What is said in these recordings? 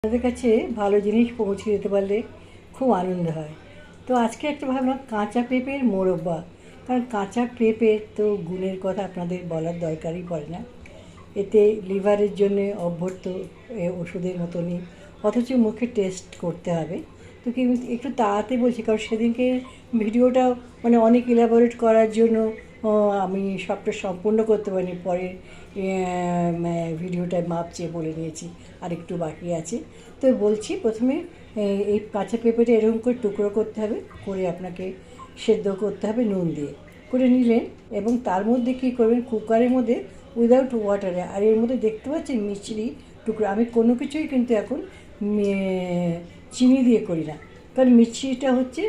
আপনাদের কাছে ভালো জিনিস পৌঁছে দিতে পারলে খুব আনন্দ হয়। তো আজকে একটা ভাবলাম কাঁচা পেঁপের মোরব্বা। কারণ কাঁচা পেঁপের তো গুণের কথা আপনাদের বলার দরকারই পড়ে না। এতে লিভারের জন্যে অভ্যর্থ ওষুধের মতনই, অথচ মুখে টেস্ট করতে হবে। তো কি একটু তাড়াতাড়ি বলছি, কারণ সেদিনকে ভিডিওটা অনেক ইলাবোরেট করার জন্য আমি সবটা সম্পূর্ণ করতে পারিনি। পরে ভিডিওটায় মাপ চেয়ে বলে নিয়েছি, আর একটু বাকি আছে। তো বলছি, প্রথমে এই কাঁচা পেঁপেটা এরকম করে টুকরো করতে হবে, করে আপনাকে সেদ্ধ করতে হবে নুন দিয়ে। করে নিলেন এবং তার মধ্যে কী করবেন, কুকারের মধ্যে উইদাউট ওয়াটারে, আর এর মধ্যে দেখতে পাচ্ছেন মিচড়ি টুকরো। আমি কোনো কিছুই কিন্তু এখন চিনি দিয়ে করি না, কারণ মিচড়িটা হচ্ছে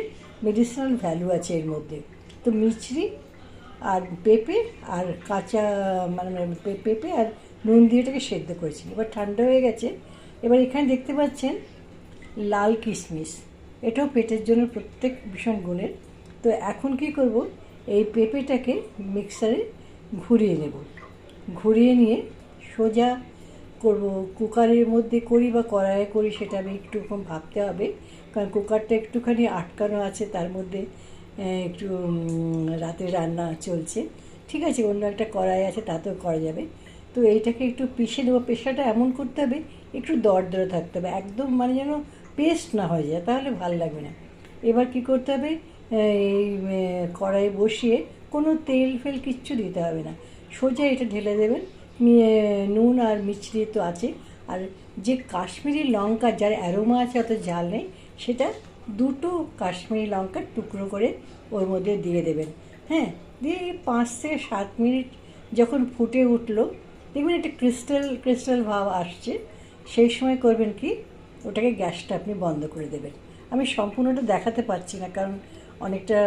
মেডিসিনাল ভ্যালু আছে এর মধ্যে। তো মিচড়ি আর পেঁপে আর কাঁচা পেঁপে আর নুন দিয়ে এটাকে সেদ্ধ করেছি। এবার ঠান্ডা হয়ে গেছে। এবার এখানে দেখতে পাচ্ছেন লাল কিশমিশ, এটাও পেটের জন্য প্রত্যেক ভীষণ গুণের। তো এখন কি করব, এই পেঁপেটাকে মিক্সারে ঘুরিয়ে নেব। ঘুরিয়ে নিয়ে সোজা করব, কুকারের মধ্যে করি বা কড়াইয়ে করি সেটা আমি একটু ভাবতে হবে, কারণ কুকারটা একটুখানি আটকানো আছে, তার মধ্যে একটু রাতের রান্না চলছে। ঠিক আছে, অন্য একটা কড়াই আছে, তাতেও করা যাবে। তো এইটাকে একটু পিষে দেবো। পেশাটা এমন করতে হবে একটু দরদরে থাকতে হবে, একদম যেন পেস্ট না হয়ে যায়, তাহলে ভালো লাগবে না। এবার কি করতে হবে, এই কড়াই বসিয়ে কোনো তেল ফেল কিচ্ছু দিতে হবে না, সোজা এটা ঢেলে দেবেন। নুন আর মিচড়ি তো আছে, আর যে কাশ্মীরি লঙ্কা যার অ্যারোমা আছে, অত ঝাল নেই, সেটা দুটো কাশ্মীরি লঙ্কার টুকরো করে ওর মধ্যে দিয়ে দেবেন। হ্যাঁ, দিয়ে 5 থেকে 7 মিনিট যখন ফুটে উঠলো, দেখবেন একটা ক্রিস্টাল ক্রিস্টাল ভাব আসছে, সেই সময় করবেন কি, ওটাকে গ্যাসটা আপনি বন্ধ করে দেবেন। আমি সম্পূর্ণটা দেখাতে পারছি না, কারণ অনেকটা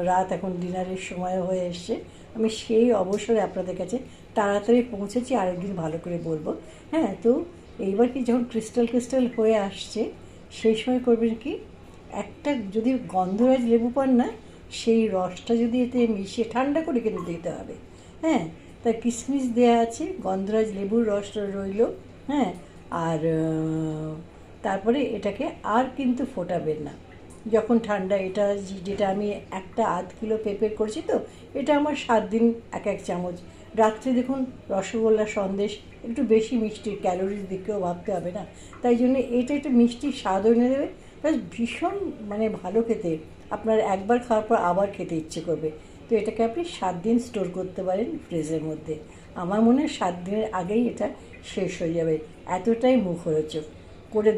রাত, এখন ডিনারের সময় হয়ে এসছে। আমি সেই অবসরে আপনাদের কাছে তাড়াতাড়ি পৌঁছেছি, আরেকদিন ভালো করে বলবো। হ্যাঁ, তো এইবার কি, যখন ক্রিস্টাল ক্রিস্টাল হয়ে আসছে, সেই সময় করবেন কি, একটা যদি গন্ধরাজ লেবু পান না, সেই রসটা যদি এতে মিশিয়ে, ঠান্ডা করে কিন্তু দিতে হবে। হ্যাঁ, তার কিশমিশ দেওয়া আছে, গন্ধরাজ লেবুর রসটা রইল। হ্যাঁ, আর তারপরে এটাকে আর কিন্তু ফোটাবেন না যখন ঠান্ডা। এটা যেটা আমি একটা আধ কিলো পেঁপে করছি, তো এটা আমার 7 দিন এক এক চামচ। রাত্রে দেখুন রসগোল্লা সন্দেশ একটু বেশি মিষ্টি, ক্যালোরির দিকেও ভাবতে হবে না, তাই জন্য এটা একটু মিষ্টির স্বাদও এনে দেবে, প্লাস ভীষণ ভালো খেতে। আপনার একবার খাওয়ার পর আবার খেতে ইচ্ছে করবে। তো এটাকে আপনি 7 দিন স্টোর করতে পারেন ফ্রিজের মধ্যে। আমার মনে হয় 7 দিনের আগেই এটা শেষ হয়ে যাবে, এতটাই মুখরোচক। করে